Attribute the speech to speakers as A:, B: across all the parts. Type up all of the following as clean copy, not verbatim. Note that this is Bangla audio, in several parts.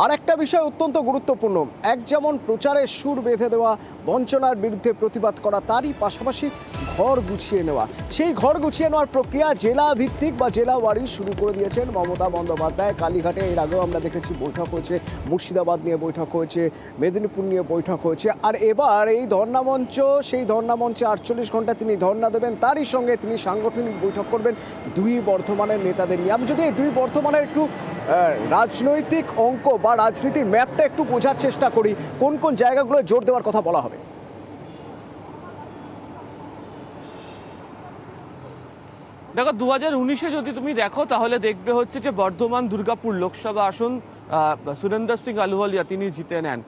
A: আর একটা বিষয় অত্যন্ত গুরুত্বপূর্ণ, এক যেমন প্রচারের সুর বেঁধে দেওয়া, বঞ্চনার বিরুদ্ধে প্রতিবাদ করা, তারই পাশাপাশি ঘর গুছিয়ে নেওয়া। সেই ঘর গুছিয়ে নেওয়ার প্রক্রিয়া জেলা ভিত্তিক বা জেলা ওয়ারি শুরু করে দিয়েছেন মমতা বন্দ্যোপাধ্যায়। কালীঘাটে এর আগেও আমরা দেখেছি বৈঠক হয়েছে, মুর্শিদাবাদ নিয়ে বৈঠক হয়েছে, মেদিনীপুর নিয়ে বৈঠক হয়েছে, আর এবার এই ধর্ণামঞ্চ, সেই ধর্ণামঞ্চে 48 ঘন্টা তিনি ধর্ণা দেবেন। তারই সঙ্গে তিনি সাংগঠনিক বৈঠক করবেন দুই বর্ধমানের নেতাদের নিয়ে। আমি যদি এই দুই বর্ধমানের একটু রাজনৈতিক অঙ্ক বা রাজনীতির ম্যাপটা একটু বোঝার চেষ্টা করি, কোন কোন জায়গাগুলো জোর দেওয়ার কথা বলা হবে।
B: দেখো 2019-এ যদি তুমি দেখো তাহলে দেখবে হচ্ছে যে বর্ধমান দুর্গাপুর লোকসভা আসন সুরেন্দর সিং আলুওয়ালিয়া তিনি জিতে নেন।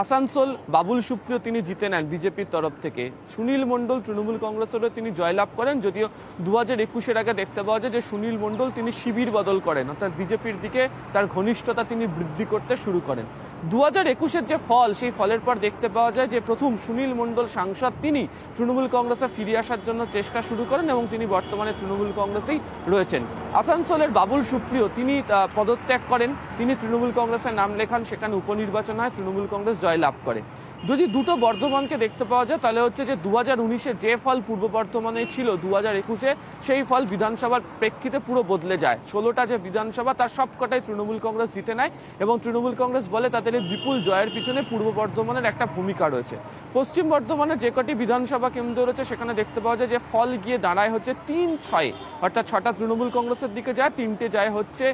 B: আসানসোল বাবুল সুপ্রিয় তিনি জিতে নেন বিজেপির তরফ থেকে। সুনীল মণ্ডল তৃণমূল কংগ্রেসেরও তিনি জয়লাভ করেন, যদিও 2021-এর আগে দেখতে পাওয়া যায় যে সুনীল মণ্ডল তিনি শিবির বদল করেন, অর্থাৎ বিজেপির দিকে তার ঘনিষ্ঠতা তিনি বৃদ্ধি করতে শুরু করেন। 2021-এর যে ফল, সেই ফলের পর দেখতে পাওয়া যায় যে প্রথম সুনীল মণ্ডল সাংসদ তিনি তৃণমূল কংগ্রেসে ফিরে আসার জন্য চেষ্টা শুরু করেন এবং তিনি বর্তমানে তৃণমূল কংগ্রেসেই রয়েছেন। আসানসোলের বাবুল সুপ্রিয় তিনি পদত্যাগ করেন, তিনি তৃণমূল কংগ্রেসের নাম লেখান, সেখানে উপনির্বাচন হয়, তৃণমূল কংগ্রেস জয়লাভ করে। যদি দুটো বর্ধমানকে দেখতে পাওয়া যায় তাহলে হচ্ছে যে 2019-এ যে ফল পূর্ব বর্ধমানে ছিল 2021-এ সেই ফল বিধানসভার প্রেক্ষিতে পুরো বদলে যায়। 16টা যে বিধানসভা তার সবকটাই তৃণমূল কংগ্রেস জিতে নেয় এবং তৃণমূল কংগ্রেস বলে তাদের এই বিপুল জয়ের পিছনে পূর্ব বর্ধমানের একটা ভূমিকা রয়েছে। পশ্চিম বর্ধমানের যে কটি বিধানসভা কেন্দ্র রয়েছে সেখানে দেখতে পাওয়া যায় যে ফল গিয়ে দাঁড়ায় হচ্ছে 3-6, অর্থাৎ 6টা তৃণমূল কংগ্রেসের দিকে যায়, 3টে যায় হচ্ছে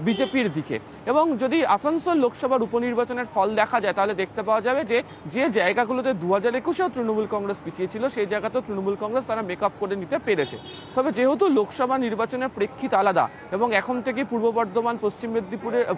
B: বিজেপির দিকে। এবং যদি আসানসোল লোকসভার উপনির্বাচনের ফল দেখা যায় তাহলে দেখতে পাওয়া যাবে যে জায়গাগুলোতে 2021-এও তৃণমূল কংগ্রেস পিছিয়ে ছিল সেই জায়গাতেও তৃণমূল কংগ্রেস তারা মেকআপ করে নিতে পেরেছে। তবে যেহেতু লোকসভা নির্বাচনের প্রেক্ষিত আলাদা এবং এখন থেকে পূর্ব বর্ধমান,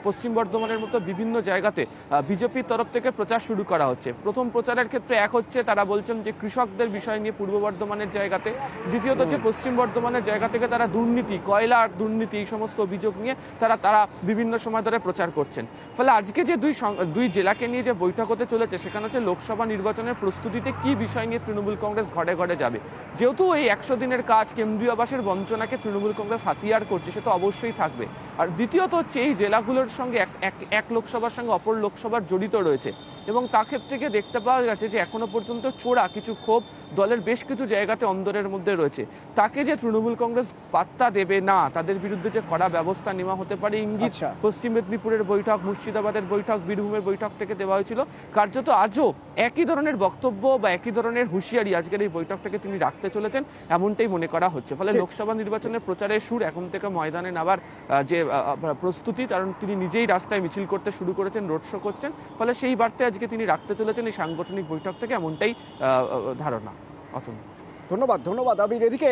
B: পশ্চিম বর্ধমানের মতো বিভিন্ন জায়গাতে বিজেপির তরফ থেকে প্রচার শুরু করা হচ্ছে। প্রথম প্রচারের ক্ষেত্রে এক হচ্ছে, তারা বলছেন যে কৃষকদের বিষয় নিয়ে পূর্ব বর্ধমানের জায়গাতে। দ্বিতীয়ত হচ্ছে পশ্চিম বর্ধমানের জায়গা থেকে তারা দুর্নীতি, কয়লার দুর্নীতি, এই সমস্ত অভিযোগ নিয়ে তারা বিভিন্ন সময় ধরে প্রচার করছেন। ফলে আজকে যে দুই জেলাকে নিয়ে যে বৈঠক হতে চলেছে সেখানে হচ্ছে লোকসভা নির্বাচনের প্রস্তুতিতে কি বিষয় নিয়ে তৃণমূল কংগ্রেস ঘরে ঘরে যাবে। যেহেতু এই 100 দিনের কাজ কেন্দ্রীয় আবাসের বঞ্চনাকে তৃণমূল কংগ্রেস হাতিয়ার করছে, সে তো অবশ্যই থাকবে। আর দ্বিতীয়ত হচ্ছে এই জেলাগুলোর সঙ্গে এক লোকসভার সঙ্গে অপর লোকসভার জড়িত রয়েছে এবং তা ক্ষেত্রে দেখতে পাওয়া গেছে যে এখনো পর্যন্ত চোরা কিছু ক্ষোভ দলের বেশ কিছু জায়গাতে অন্দরের মধ্যে রয়েছে। তাকে যে তৃণমূল কংগ্রেস পাত্তা দেবে না, তাদের বিরুদ্ধে যে কড়া ব্যবস্থা নেওয়া হতে পারে ইঙ্গিত পশ্চিম মেদিনীপুরের বৈঠক, মুর্শিদাবাদের বৈঠক, বীরভূমের বৈঠক থেকে দেওয়া হয়েছিল। কার্যত আজও একই ধরনের বক্তব্য বা একই ধরনের হুঁশিয়ারি আজকের এই বৈঠক থেকে তিনি রাখতে চলেছেন, এমনটাই মনে করা হচ্ছে। ফলে লোকসভা নির্বাচনের প্রচারের সুর এখন থেকে ময়দানে নামার যে প্রস্তুতি, কারণ তিনি নিজেই রাস্তায় মিছিল করতে শুরু করেছেন, রোড শো করছেন, ফলে সেই বার্তায় আজকে তিনি রাখতে চলেছেন এই সাংগঠনিক বৈঠক থেকে, এমনটাই ধারণা।
A: ধন্যবাদ আবির। এদিকে